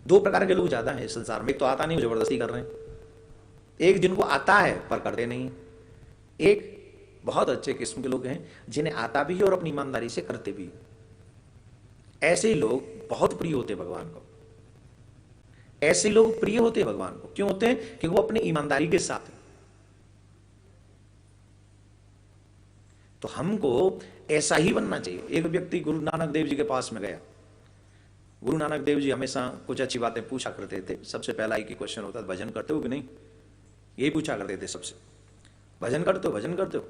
दो प्रकार के लोग ज्यादा हैं इस संसार में, एक तो आता नहीं, जबरदस्ती कर रहे हैं, एक जिनको आता है पर करते नहीं, एक बहुत अच्छे किस्म के लोग हैं जिन्हें आता भी है और अपनी ईमानदारी से करते भी। ऐसे लोग बहुत प्रिय होते हैं भगवान को। ऐसे लोग प्रिय होते हैं भगवान को, क्यों होते हैं? कि वो अपनी ईमानदारी के साथ। तो हमको ऐसा ही बनना चाहिए। एक व्यक्ति गुरु नानक देव जी के पास में गया। गुरु नानक देव जी हमेशा कुछ अच्छी बातें पूछा करते थे। सबसे पहला एक ही क्वेश्चन होता था, भजन करते हो कि नहीं? यही पूछा करते थे सबसे, भजन करते हो, भजन करते हो?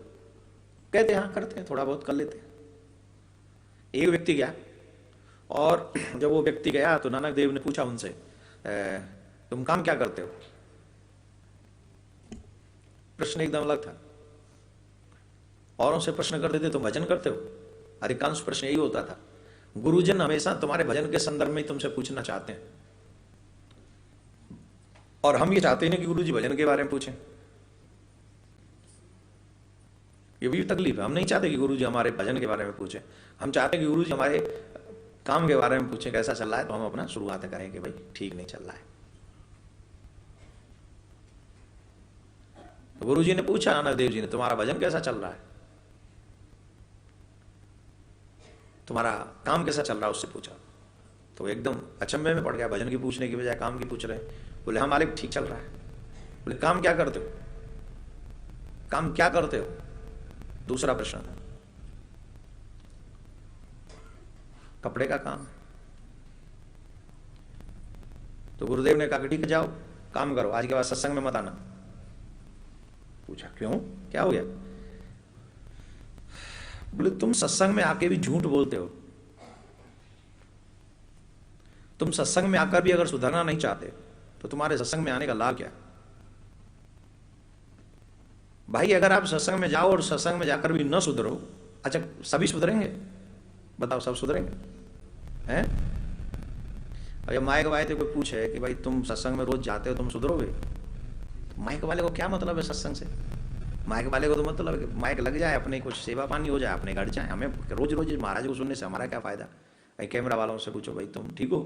कहते हाँ करते हैं, थोड़ा बहुत कर लेते हैं। एक व्यक्ति गया, और जब वो व्यक्ति गया तो नानक देव ने पूछा उनसे, तुम काम क्या करते हो? प्रश्न एकदम अलग था। औरों से प्रश्न करते थे तुम भजन करते हो, अधिकांश प्रश्न यही होता था। गुरुजन हमेशा तुम्हारे भजन के संदर्भ में तुमसे पूछना चाहते हैं, और हम ये चाहते हैं कि गुरुजी भजन के बारे में पूछें। ये भी तकलीफ है। हम नहीं चाहते कि गुरुजी हमारे भजन के बारे में पूछें, हम चाहते हैं कि गुरुजी हमारे काम के बारे में पूछें, कैसा चल रहा है, तो हम अपना शुरुआत करें कि भाई ठीक नहीं चल रहा है। तो गुरुजी ने पूछा नानक देव जी ने, तुम्हारा भजन कैसा चल रहा है, तुम्हारा काम कैसा चल रहा है, उससे पूछा। तो एकदम अचंभे में पड़ गया, भजन की पूछने की बजाय काम की पूछ रहे हैं। बोले हाँ मालिक ठीक चल रहा है। बोले काम क्या करते हो, काम क्या करते हो? दूसरा प्रश्न था, कपड़े का काम। तो गुरुदेव ने कहा कि ठीक है जाओ काम करो, आज के बाद सत्संग में मत आना। पूछा क्यों, क्या हो गया? बोले तुम सत्संग में आके भी झूठ बोलते हो, तुम सत्संग में आकर भी अगर सुधरना नहीं चाहते तो तुम्हारे सत्संग में आने का लाभ क्या? भाई अगर आप सत्संग में जाओ और सत्संग में जाकर भी न सुधरो, अच्छा सभी सुधरेंगे? बताओ सब सुधरेंगे हैं? अगर माइक वाले थे कोई पूछे कि भाई तुम सत्संग में रोज जाते हो, तुम सुधरोगे? तो माइक वाले को क्या मतलब है सत्संग से? माइक वाले को तो मतलब है कि माइक लग जाए, अपने कुछ सेवा पानी हो जाए, अपने घर जाए। हमें रोज रोज महाराज को सुनने से हमारा क्या फायदा? भाई कैमरा वालों से पूछो, भाई तुम ठीक हो,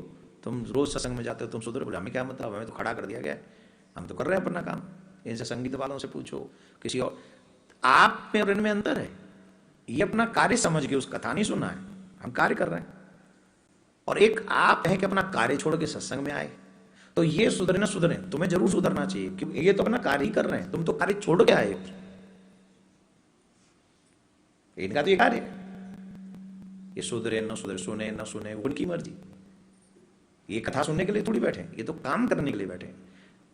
तुम रोज सत्संग में जाते हो, तुम सुधरो? बोले हमें क्या मतलब, हमें तो खड़ा कर दिया गया है, हम तो कर रहे हैं अपना काम। इनसे संगीत वालों से पूछो, किसी और। आप में और इनमें अंतर है। ये अपना कार्य समझ के, उस कथा नहीं सुना है, हम कार्य कर रहे हैं। और एक आप है कि अपना कार्य छोड़ के सत्संग में आए। तो ये सुधरे ना सुधरे, तुम्हें जरूर सुधरना चाहिए, क्योंकि ये तो अपना कार्य ही कर रहे हैं, तुम तो कार्य छोड़ के आए। इनका तो ये कार्य है, ये सुधरे न सुधरे, सुने न सुने, उनकी मर्जी। ये कथा सुनने के लिए थोड़ी बैठे, ये तो काम करने के लिए बैठे।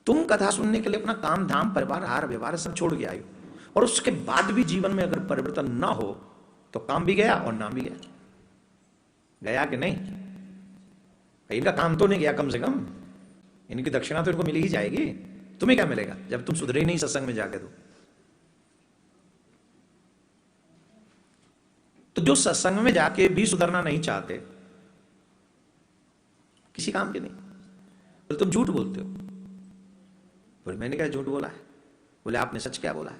तुम कथा सुनने के लिए अपना काम धाम, परिवार, आहार व्यवहार सब छोड़ के आए हो, और उसके बाद भी जीवन में अगर परिवर्तन ना हो तो काम भी गया और नाम भी गया। गया कि नहीं? इनका काम तो नहीं गया, कम से कम इनकी दक्षिणा तो इनको मिल ही जाएगी। तुम्हें क्या मिलेगा जब तुम सुधरे ही नहीं सत्संग में जाके? तो जो सत्संग में जाके भी सुधरना नहीं चाहते, किसी काम के नहीं। बोले तुम झूठ बोलते हो। बोले मैंने क्या झूठ बोला है? बोले आपने सच क्या बोला है?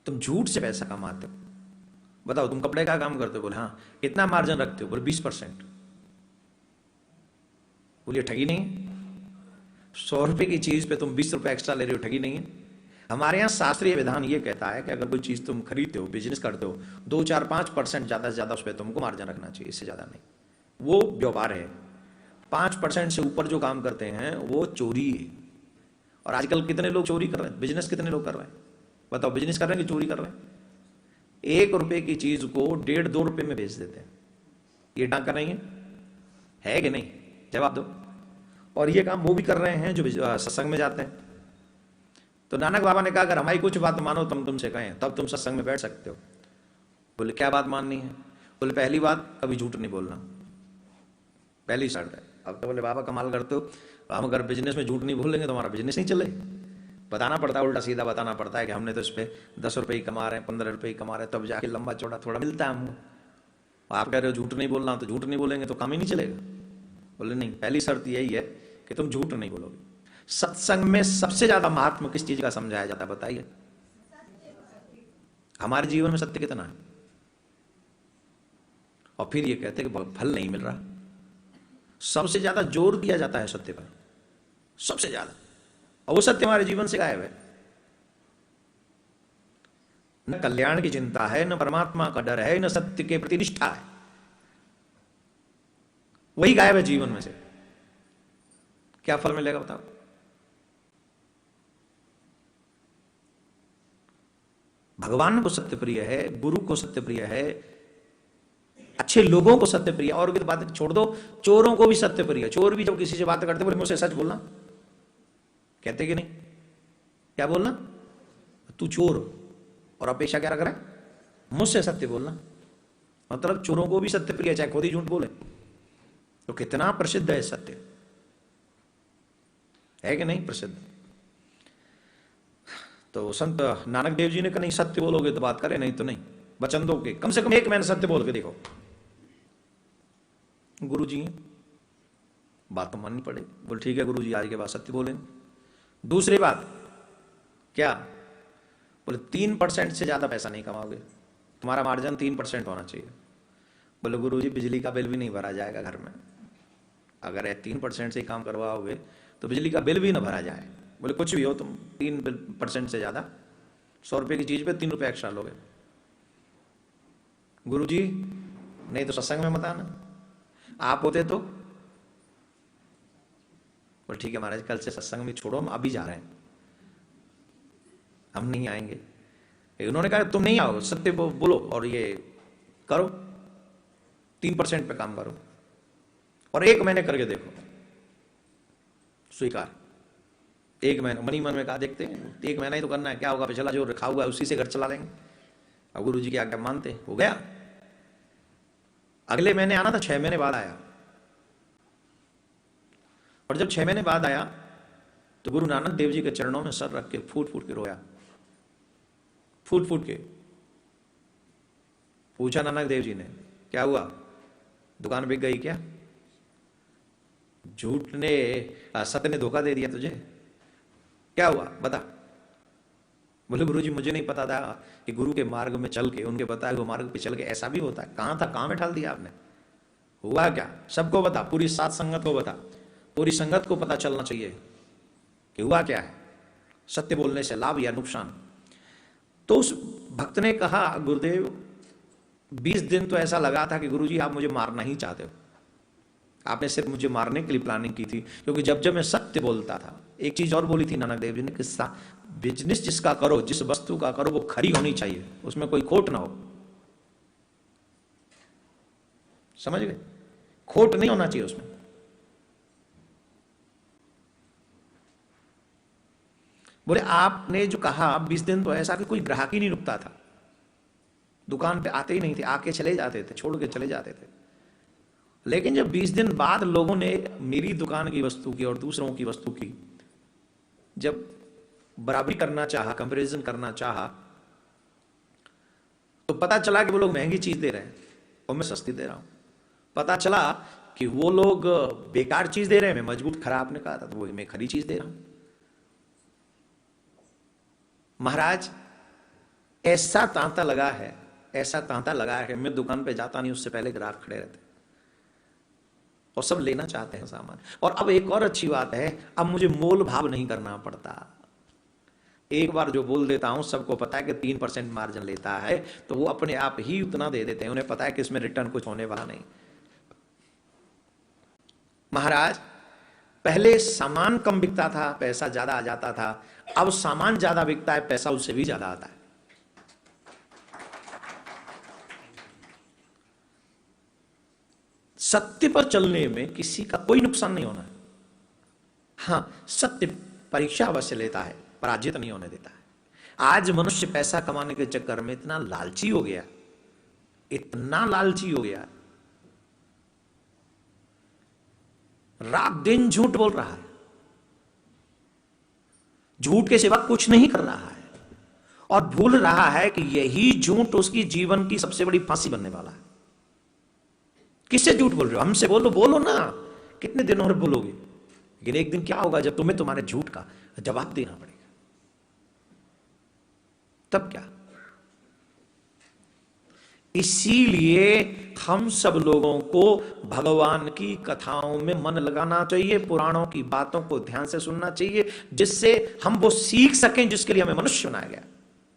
तुम झूठ से पैसा कमाते हो। बताओ तुम कपड़े का काम करते हो? बोले हाँ। कितना मार्जिन रखते हो? बोले 20%। बोलिए ठगी नहीं है? 100 रुपए की चीज पे तुम 20 रुपए एक्स्ट्रा ले रहे हो, ठगी नहीं है? हमारे यहाँ शास्त्रीय विधान ये कहता है कि अगर कोई चीज तुम खरीदते हो, बिजनेस करते हो, 2, 4, 5% ज्यादा से ज्यादा उस पर तुमको मार्जिन रखना चाहिए, इससे ज्यादा नहीं। वो व्यापार है। 5% से ऊपर जो काम करते हैं वो चोरी है। और आजकल कितने लोग चोरी कर रहे हैं? बिजनेस कितने लोग कर रहे हैं? बताओ, बिजनेस कर रहे हैं कि चोरी कर रहे हैं? 1 रुपए की चीज को 1.5, 2 रुपए में बेच देते हैं। ये डाका नहीं है कि नहीं? जवाब दो। और ये काम वो भी कर रहे हैं जो सत्संग में जाते हैं। तो नानक बाबा ने कहा अगर हमारी कुछ बात मानो तो हम तुमसे कहें, तब तुम सत्संग में बैठ सकते हो। बोले क्या बात माननी है? बोले पहली बात, कभी झूठ नहीं बोलना, पहली शर्त है। अब तो बोले बाबा कमाल करते हो, हम अगर बिजनेस में झूठ नहीं बोलेंगे तो हमारा बिजनेस नहीं चले। बताना पड़ता है, उल्टा सीधा बताना पड़ता है कि हमने तो इस पर 10 रुपये ही कमा रहे हैं, 15 रुपये ही कमा रहे हैं, तब जाके लंबा चौड़ा थोड़ा मिलता है हमको। आप कह रहे हो झूठ नहीं बोलना, तो झूठ नहीं बोलेंगे तो काम ही नहीं चलेगा। बोले नहीं, पहली शर्त यही है कि तुम झूठ नहीं बोलोगे। सत्संग में सबसे ज्यादा महात्मा किस चीज का समझाया जाता है बताइए? हमारे जीवन में सत्य कितना है? और फिर ये कहते हैं कि फल नहीं मिल रहा। सबसे ज्यादा जोर दिया जाता है सत्य पर, सबसे ज्यादा, और वो सत्य हमारे जीवन से गायब है। न कल्याण की चिंता है, न परमात्मा का डर है, न सत्य के प्रति निष्ठा है, वही गायब है जीवन में से। क्या फल मिलेगा बताओ? भगवान को सत्य प्रिय है, गुरु को सत्य प्रिय है, अच्छे लोगों को सत्य प्रिय, और भी तो बात छोड़ दो, चोरों को भी सत्य प्रिय है। चोर भी जब किसी से बात करते बोले मुझसे सच बोलना, कहते कि नहीं? क्या बोलना? तू चोर, और अपेक्षा क्या रख रहा है? मुझसे सत्य बोलना। मतलब चोरों को भी सत्य प्रिय, चाहे खुद ही झूठ बोले। तो कितना प्रसिद्ध है सत्य, है कि नहीं प्रसिद्ध? तो संत नानक देव जी ने कहा नहीं, सत्य बोलोगे तो बात करें, नहीं तो नहीं, वचन दो के कम से कम एक महीने सत्य बोल के देखो। गुरु जी बात तो माननी पड़े, बोल ठीक है गुरु जी, आज के बाद सत्य बोलेंगे। दूसरी बात क्या? बोले 3% से ज्यादा पैसा नहीं कमाओगे, तुम्हारा मार्जिन 3% होना चाहिए। बोले गुरु जी बिजली का बिल भी नहीं भरा जाएगा घर में, अगर 3% से काम करवाओगे तो बिजली का बिल भी ना भरा जाए। बोले कुछ भी हो तुम 3% से ज्यादा, 100 रुपये की चीज पे 3 रुपये एक्स्ट्रा लोगे। गुरु जी नहीं तो सत्संग में मत आना, आप होते तो। बोले ठीक है महाराज, कल से सत्संग में छोड़ो, हम अभी जा रहे हैं, हम नहीं आएंगे। उन्होंने कहा तुम नहीं आओ, सत्य बोलो और ये करो, 3% पे काम करो, और 1 महीने करके देखो, स्वीकार। 1 महीना मनी मन में कहा देखते हैं, 1 महीना ही तो करना है, क्या होगा, पिछला जो रखा हुआ है उसी से घर चला लेंगे। अब गुरु जी की आज्ञा मानते हो गया। अगले महीने आना था, 6 महीने बाद आया, और जब 6 महीने बाद आया तो गुरु नानक देव जी के चरणों में सर रख के फूट फूट के रोया, फूट फूट के। पूछा नानक देव जी ने क्या हुआ, दुकान बिक गई क्या? झूठ ने सत्य ने धोखा दे दिया तुझे, क्या हुआ बता? बोले गुरु जी मुझे नहीं पता था कि गुरु के मार्ग में चल के, उनके बताए हुए मार्ग पे चल के ऐसा भी होता है। कहां था, कहां में डाल दिया आपने? हुआ क्या? सबको बता, पूरी सात संगत को बता, पूरी संगत को पता चलना चाहिए कि हुआ क्या है, सत्य बोलने से लाभ या नुकसान। तो उस भक्त ने कहा गुरुदेव 20 दिन तो ऐसा लगा था कि गुरुजी आप मुझे मारना ही चाहते हो, आपने सिर्फ मुझे मारने के लिए प्लानिंग की थी, क्योंकि जब जब मैं सत्य बोलता था। एक चीज और बोली थी नानक देव जी ने, किस्सा, बिजनेस जिसका करो, जिस वस्तु का करो वो खरी होनी चाहिए, उसमें कोई खोट ना हो। समझ गए? खोट नहीं होना चाहिए उसमें। बोले आपने जो कहा 20 दिन तो ऐसा कि कोई ग्राहक ही नहीं रुकता था, दुकान पे आते ही नहीं थे, आके चले जाते थे, छोड़ के चले जाते थे। लेकिन जब 20 दिन बाद लोगों ने मेरी दुकान की वस्तु की और दूसरों की वस्तु की जब बराबरी करना चाहा, कंपैरिजन करना चाहा, तो पता चला कि वो लोग महंगी चीज दे रहे हैं और मैं सस्ती दे रहा हूं। पता चला कि वो लोग बेकार चीज दे रहे हैं, मैं मजबूत खराब ने कहा था तो वो मैं खरी चीज दे रहा हूं। महाराज ऐसा तांता लगा है, ऐसा तांता लगा है, मैं दुकान पे जाता नहीं, उससे पहले ग्राहक खड़े रहते और सब लेना चाहते हैं सामान। और अब एक और अच्छी बात है, अब मुझे मोल भाव नहीं करना पड़ता। एक बार जो बोल देता हूं, सबको पता है कि 3% मार्जिन लेता है, तो वो अपने आप ही उतना दे देते हैं, उन्हें पता है कि इसमें रिटर्न कुछ होने वाला नहीं। महाराज पहले सामान कम बिकता था, पैसा ज्यादा आ जाता था, अब सामान ज्यादा बिकता है, पैसा उससे भी ज्यादा आता है। सत्य पर चलने में किसी का कोई नुकसान नहीं होना है। हां, सत्य परीक्षा अवश्य लेता है, पराजित नहीं होने देता है। आज मनुष्य पैसा कमाने के चक्कर में इतना लालची हो गया, इतना लालची हो गया, रात दिन झूठ बोल रहा है, झूठ के सिवा कुछ नहीं कर रहा है, और भूल रहा है कि यही झूठ उसकी जीवन की सबसे बड़ी फांसी बनने वाला है। किससे झूठ बोल रहे हो? हमसे बोलो, बोलो ना, कितने दिनों और बोलोगे? लेकिन एक दिन क्या होगा, जब तुम्हें तुम्हारे झूठ का जवाब देना पड़ेगा, तब क्या? इसीलिए हम सब लोगों को भगवान की कथाओं में मन लगाना चाहिए, पुराणों की बातों को ध्यान से सुनना चाहिए, जिससे हम वो सीख सकें जिसके लिए हमें मनुष्य बनाया गया।